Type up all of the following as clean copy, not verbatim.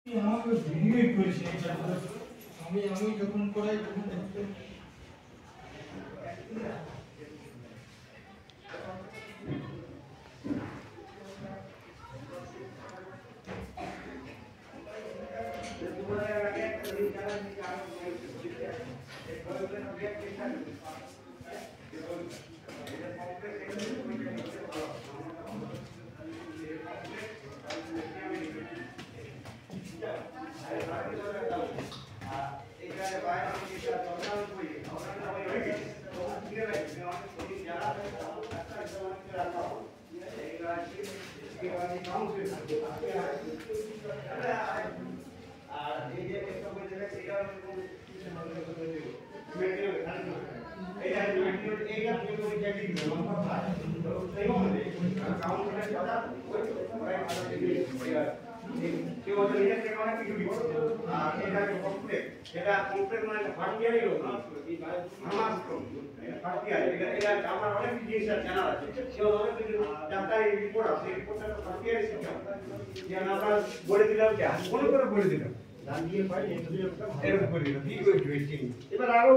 আমাকে ভিডিও করেছে আমি যখন করাই তখন দেখতে এবার আরো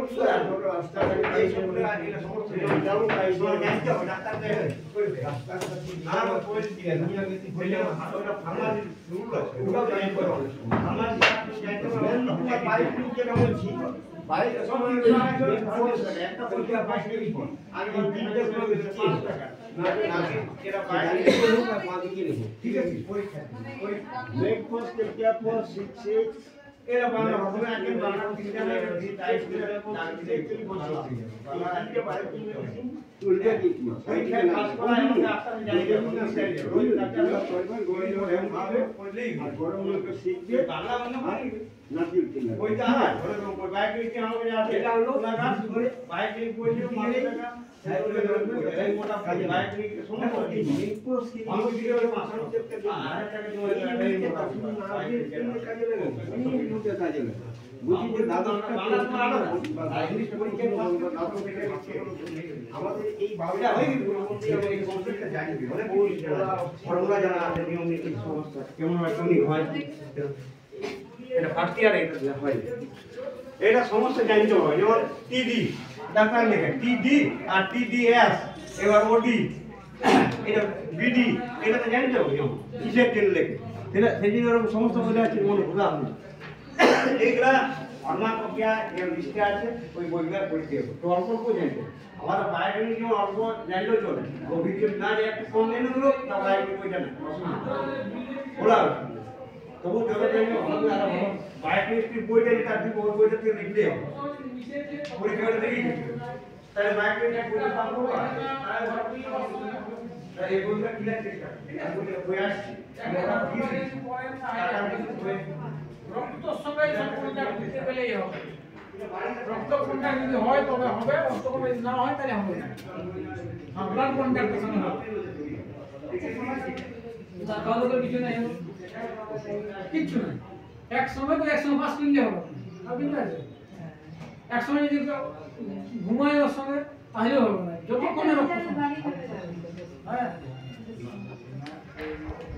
era bana হবে আগে বাংলা তিনটা টাইপ করে আজকে বাইরে উল্টা কি ওইটা কাজ করা এবং আপনারা জানেন রোজ কাজটা করবেন গোল এমন ভাবে পড়লেই আর গরম লোক শিখবে বাংলা মানে নাকি ওইটা ধরে বাইক নিতে হবে আছে এটা হলো লাগাস ধরে বাইক নিয়ে পড়লে মানে টাকা এই মোটা কাজে বাইক নিয়ে সমস্ত ইনপুটস কি আমি ভিডিও করে মাসন চেপতে আর টাকা জমা কাজে লাগে মুখে কাজে লাগে বুঝি যে দাদাটা ইংলিশ পরীক্ষা আমাদের এই ভাবনা হয়ে গেল এই কনসেপ্টটা জানি মানে ফর্মুলা জানা আছে নিয়ম নীতি সমস্ত কেমন হয় কোনি হয় এটা ফার্স্ট ইয়ারে এটা হয় এটা সমস্ত জানতে হয় যেমন টিডি ডাক্তার লেখে টিডি আর টিডিএস এবার ওডি এটা বিডি এটা তো জানতে হবে যেমন কিসের জন্য লেখে সেটা সেই জন্য সমস্ত বোঝা আছে মনে ভুলা আপনি এইগুলা ফার্মাকোপিয়া যে লিস্টে আছে ওই বইগুলা পড়তে হবে তো অল্প অল্প জানতে हमारा बायोकेमिक जो अल्प जानलो चले गभीर ना যে একটু কম জেনে দিলো তা বায়োকেমিক বইটা না বলা তবু যত জানি আমরা আর বায়োকেমিস্ট্রি বইটা যেটা আছে ওই বইটা থেকে লিখতে হবে পরীক্ষাটা দেখি তাহলে বায়োকেমিক বইটা পাবো তাহলে এই বইটা ক্লিয়ার চেষ্টা বই আসছে রক্ত সবাই সম্পূর্ণটা করতে পেলেই হবে রক্ত কন্ট্যাক্ট যদি হয় তবে হবে রক্ত কন্ট্যাক্ট যদি না হয় তাহলে হবে না হ্যাঁ ব্লাড কন্ট্যাক্ট সঙ্গে হবে তাহলে তো কিছু নাই কিছু নাই এক সময় তো এক সময় পাস কিনলে হবে আপনি না এক সময় যদি ঘুমায় ওর সঙ্গে তাহলে হবে না যতক্ষণে রক্ত হ্যাঁ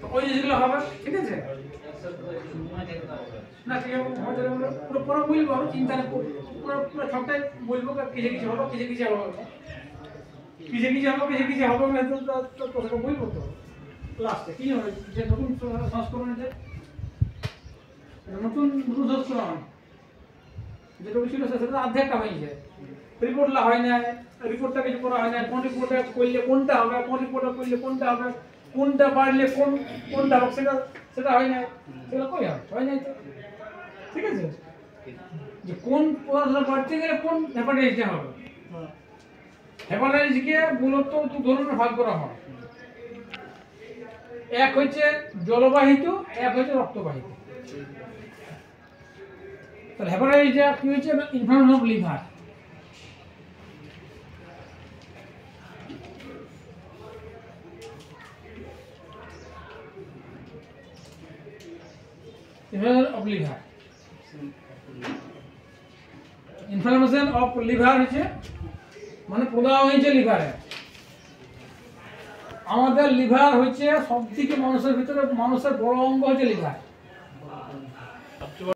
তো ওই জিনিসগুলো হবে ঠিক আছে না ঠিক আছে আমাদের পুরো পুরো বলবো আর চিন্তা না পুরো পুরো সবটাই বলবো কিছু কিছু হবে কিছু কিছু হবে কিছু কিছু হবে কিছু কিছু হবে না তো তোকে বলবো তো লাস্টে কি হবে যে নতুন সংস্করণ আছে নতুন সংস্করণ যেটা ছিল সেটা অর্ধেকটা হয়েছে রিপোর্টলা হয় না রিপোর্টটা কিছু করা হয় না কোন রিপোর্টে করলে কোনটা হবে কোন রিপোর্টে করলে কোনটা হবে কোনটা বাড়লে কোনটা হবে সেটা হয় না সেটা কই হয় না তো ঠিক আছে যে কোন পদার্থ বাড়তে গেলে কোন হেপাটাইটিসটা হবে হেপাটাইটিসকে মূলত দু ধরনের ভাগ করা হয় এক হচ্ছে জলবাহিত এক হচ্ছে রক্তবাহিত তাহলে হেপাটাইটিসটা কি হচ্ছে inflammation of liver inflammation of liver হচ্ছে মানে প্রদাহ হয়েছে লিভারে আমাদের লিভার হচ্ছে সবথেকে মানুষের ভিতরে মানুষের বড় অঙ্গ হচ্ছে লিভার